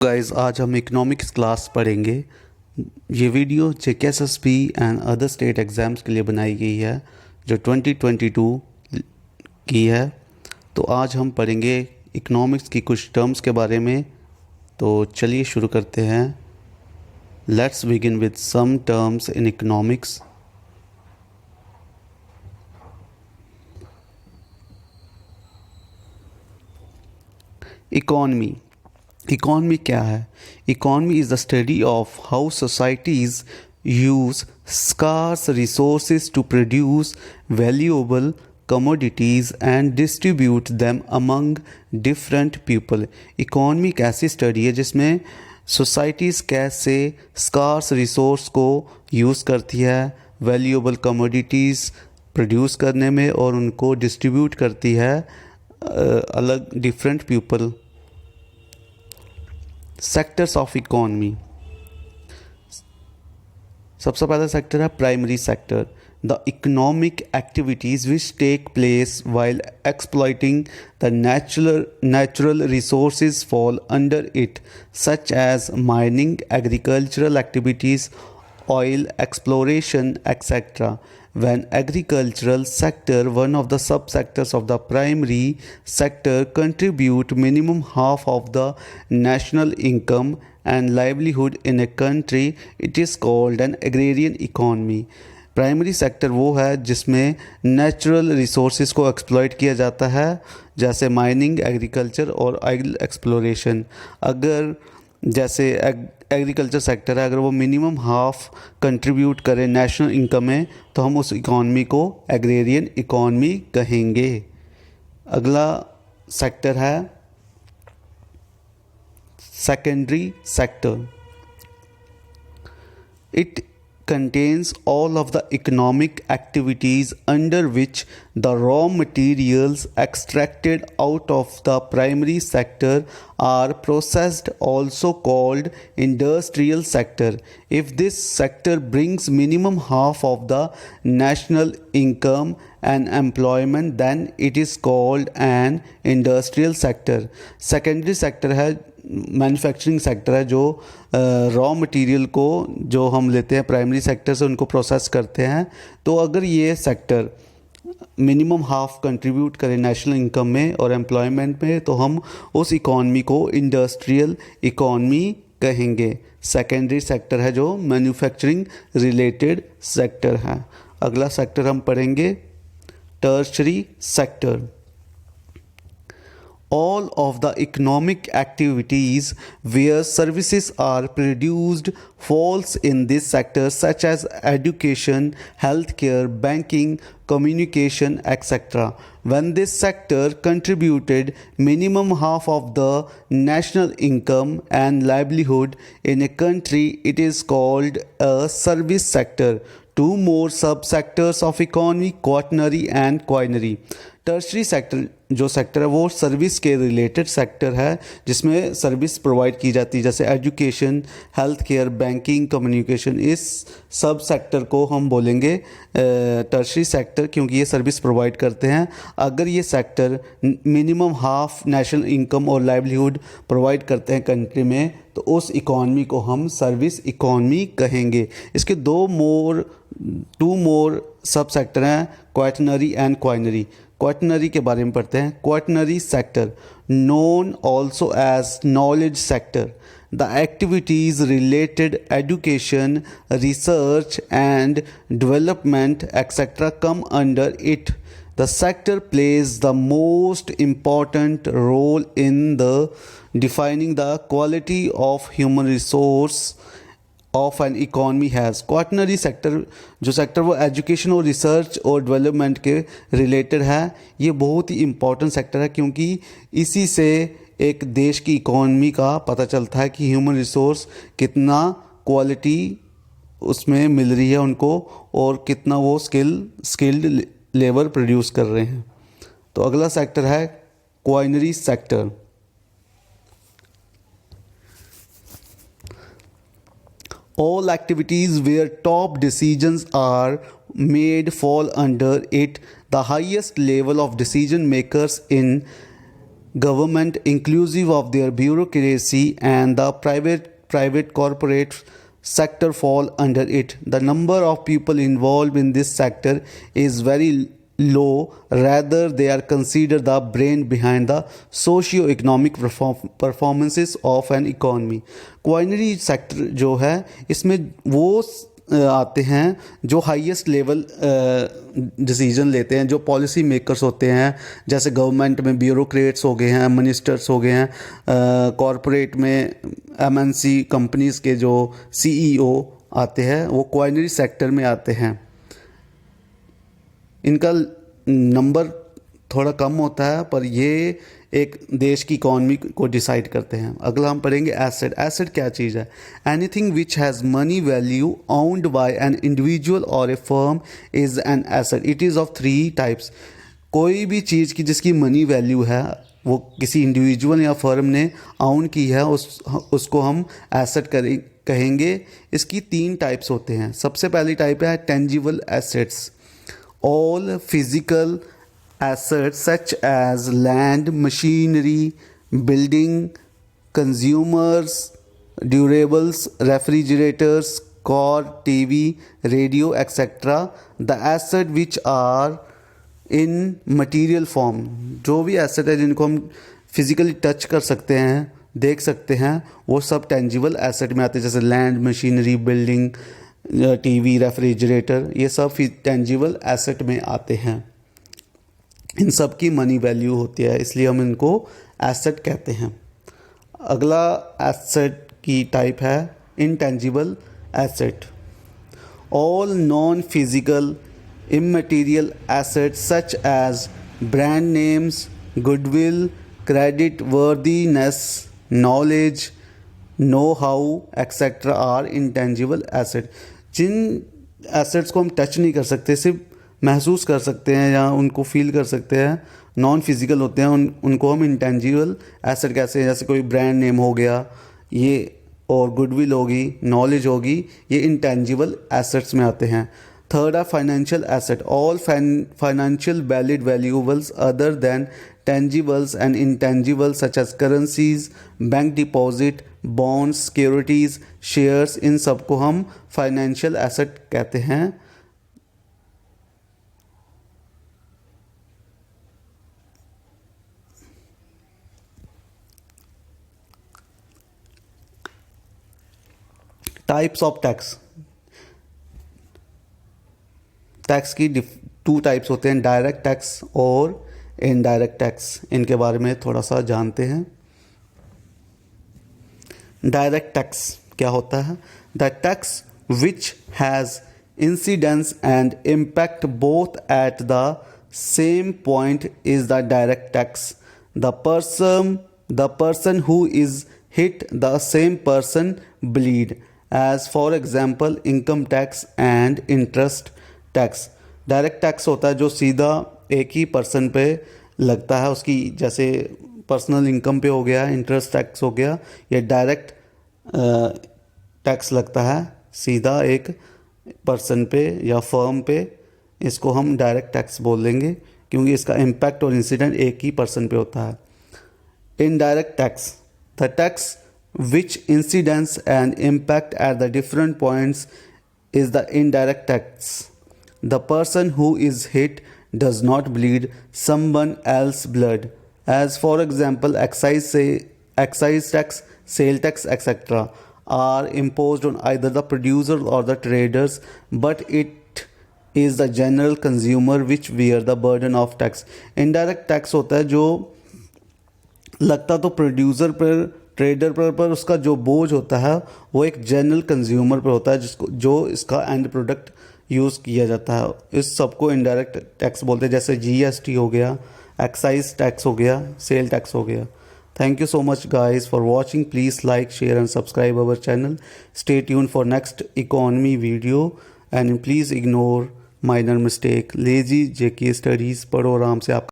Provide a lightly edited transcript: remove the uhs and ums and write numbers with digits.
Guys आज हम economics class पढ़ेंगे। ये video JKSSB and other state exams के लिए बनाई गई है जो 2022 की है। तो आज हम पढ़ेंगे इकोनॉमिक्स की कुछ टर्म्स के बारे में। तो चलिए शुरू करते हैं। Let's begin with some terms in economics. Economy. Economy क्या है? Economy is the study of how societies use scarce resources to produce valuable commodities and distribute them among different people। Economy एक ऐसी स्टडी है जिसमें societies कैसे scarce resource को use करती है वैल्यूएबल कमोडिटीज़ प्रोड्यूस करने में और उनको डिस्ट्रीब्यूट करती है अलग different people. Sectors of economy. सबसे पहला सेक्टर है primary sector. The economic activities which take place while exploiting the natural resources fall under it such as mining, agricultural activities, oil exploration, etc. When agricultural sector, one of the subsectors of the primary sector, contribute minimum half of the national income and livelihood in a country, it is called an agrarian economy। Primary sector वो है जिसमें natural resources को exploit किया जाता है जैसे mining, agriculture और oil exploration. अगर जैसे एग्रीकल्चर सेक्टर है, अगर वो मिनिमम हाफ कंट्रीब्यूट करे नेशनल इनकम में तो हम उस इकॉनमी को एग्रेरियन इकॉनमी कहेंगे। अगला सेक्टर है secondary sector. It contains all of the economic activities under which the raw materials extracted out of the primary sector are processed, also called industrial sector। If this sector brings minimum half of the national income and employment, then it is called an industrial sector। Secondary sector है manufacturing sector है जो raw material को जो हम लेते हैं primary sector से उनको प्रोसेस करते हैं। तो अगर ये सेक्टर मिनिमम हाफ कंट्रीब्यूट करें नेशनल इनकम में और एम्प्लॉयमेंट में तो हम उस इकॉनमी को इंडस्ट्रियल इकॉनमी कहेंगे। सेकेंडरी सेक्टर है जो मैन्युफैक्चरिंग रिलेटेड सेक्टर है। अगला सेक्टर हम पढ़ेंगे tertiary sector. All of the economic activities where services are produced falls in this sector, such as education, healthcare, banking, communication, etc. When this sector contributed minimum half of the national income and livelihood in a country, it is called a service sector। Two more subsectors of economy, quaternary and quinary। Tertiary sector जो sector है वो service के related sector है जिसमें service provide की जाती है जैसे education, health care, banking, communication. इस सब सेक्टर को हम बोलेंगे टर्शरी सेक्टर क्योंकि ये सर्विस प्रोवाइड करते हैं। अगर ये sector minimum half national income और लाइवलीहुड प्रोवाइड करते हैं कंट्री में तो उस इकॉनमी को हम सर्विस इकॉनमी कहेंगे। इसके टू मोर सब सेक्टर हैं क्वाटनरी एंड क्वाइनरी। क्वाटनरी के बारे में पढ़ते हैं। Quaternary sector known also as knowledge sector. The activities related education, research and development etc. come under it। The sector plays the most important role in the defining the quality of human resource of N economy has. Quaternary sector जो sector वो education और research और development के related है। ये बहुत ही important sector है क्योंकि इसी से एक देश की इकॉनमी का पता चलता है कि ह्यूमन रिसोर्स कितना क्वालिटी उसमें मिल रही है उनको और कितना वो स्किल्ड लेबर प्रोड्यूस कर रहे हैं। तो अगला सेक्टर है क्वाइनरी sector. All activities where top decisions are made fall under it। The highest level of decision makers in government inclusive of their bureaucracy and the private corporate sector fall under it. The number of people involved in this sector is very low, rather they are considered the brain behind the socio-economic performances of an economy. Quinary sector जो है इसमें वो आते हैं जो highest level decision लेते हैं, जो पॉलिसी मेकर्स होते हैं, जैसे गवर्नमेंट में ब्यूरोक्रेट्स हो गए हैं, मिनिस्टर्स हो गए हैं, कॉरपोरेट में एमएनसी कंपनीज़ के जो सीईओ आते हैं वो क्वाइनरी सेक्टर में आते हैं. इनका नंबर थोड़ा कम होता है पर ये एक देश की इकॉनमी को डिसाइड करते हैं. अगला हम पढ़ेंगे एसेट. एसेट क्या चीज़ है? Anything which has money value owned by an individual or a firm is an asset. It is of 3 types. कोई भी चीज़ की जिसकी मनी वैल्यू है, वो किसी इंडिविजुअल या फर्म ने ओन की है, उसको हम एसेट कहेंगे. इसकी 3 टाइप्स होते हैं. सबसे पहली टाइप है tangible assets. All physical assets such as land, machinery, building, consumers, durables, refrigerators, car, TV, radio, etc. The assets which are in material form. जो भी एसेट है जिनको हम फिजिकली टच कर सकते हैं, देख सकते हैं, वो सब टेंजिबल एसेट में आते हैं. जैसे land, machinery, building, TV, refrigerator, ये सब टेंजिबल एसेट में आते हैं. इन सब की मनी वैल्यू होती है, इसलिए हम इनको एसेट कहते हैं. अगला एसेट की टाइप है intangible asset. All non physical immaterial assets such as brand names, goodwill, credit worthiness, knowledge, know how etcetera are intangible asset. जिन एसेट्स को हम टच नहीं कर सकते, सिर्फ महसूस कर सकते हैं या उनको फील कर सकते हैं, नॉन फिजिकल होते हैं, उनको हम इंटेंजिबल एसेट कहते हैं. जैसे कोई ब्रांड नेम हो गया ये, और गुडविल होगी, नॉलेज होगी, ये इंटेंजिबल एसेट्स में आते हैं. थर्ड है financial asset. All financial valid valuables other than tangibles and intangibles such as currencies, bank deposit, bonds, securities, shares, इन सब को हम फाइनेंशियल एसेट कहते हैं. Types of tax. टैक्स की 2 टाइप्स होते हैं, डायरेक्ट टैक्स और इनडायरेक्ट टैक्स. इनके बारे में थोड़ा सा जानते हैं. डायरेक्ट टैक्स क्या होता है? The tax which has incidence and impact both at the same point is the direct tax. The person who is hit the same person bleed, as for example income tax and interest tax. Direct tax होता है जो सीधा एक ही person पे लगता है, उसकी जैसे पर्सनल इनकम पे हो गया, इंटरेस्ट टैक्स हो गया, ये डायरेक्ट टैक्स लगता है सीधा एक पर्सन पे या फर्म पे. इसको हम डायरेक्ट टैक्स बोल देंगे क्योंकि इसका इम्पैक्ट और इंसिडेंट एक ही पर्सन पे होता है. Indirect tax. The tax which incidence and impact at the different points is the indirect tax. The person who is hit does not bleed someone else's blood. As for example, excise tax, sale tax, etc. are imposed on either the producer or the traders, but it is the general consumer which bear the burden of tax. Indirect tax होता है जो लगता तो producer पर, trader पर उसका जो बोझ होता है वो एक जनरल कंज्यूमर पर होता है, जिसको जो इसका एंड प्रोडक्ट यूज़ किया जाता है. इस सबको इनडायरेक्ट टैक्स बोलते हैं. जैसे जीएसटी हो गया, एक्साइज टैक्स हो गया, सेल टैक्स हो गया. Thank you so much guys for watching. Please like, share and subscribe our channel. Stay tune for next economy video and please ignore minor mistake. Lazy JK studies पढ़ो आराम से. आप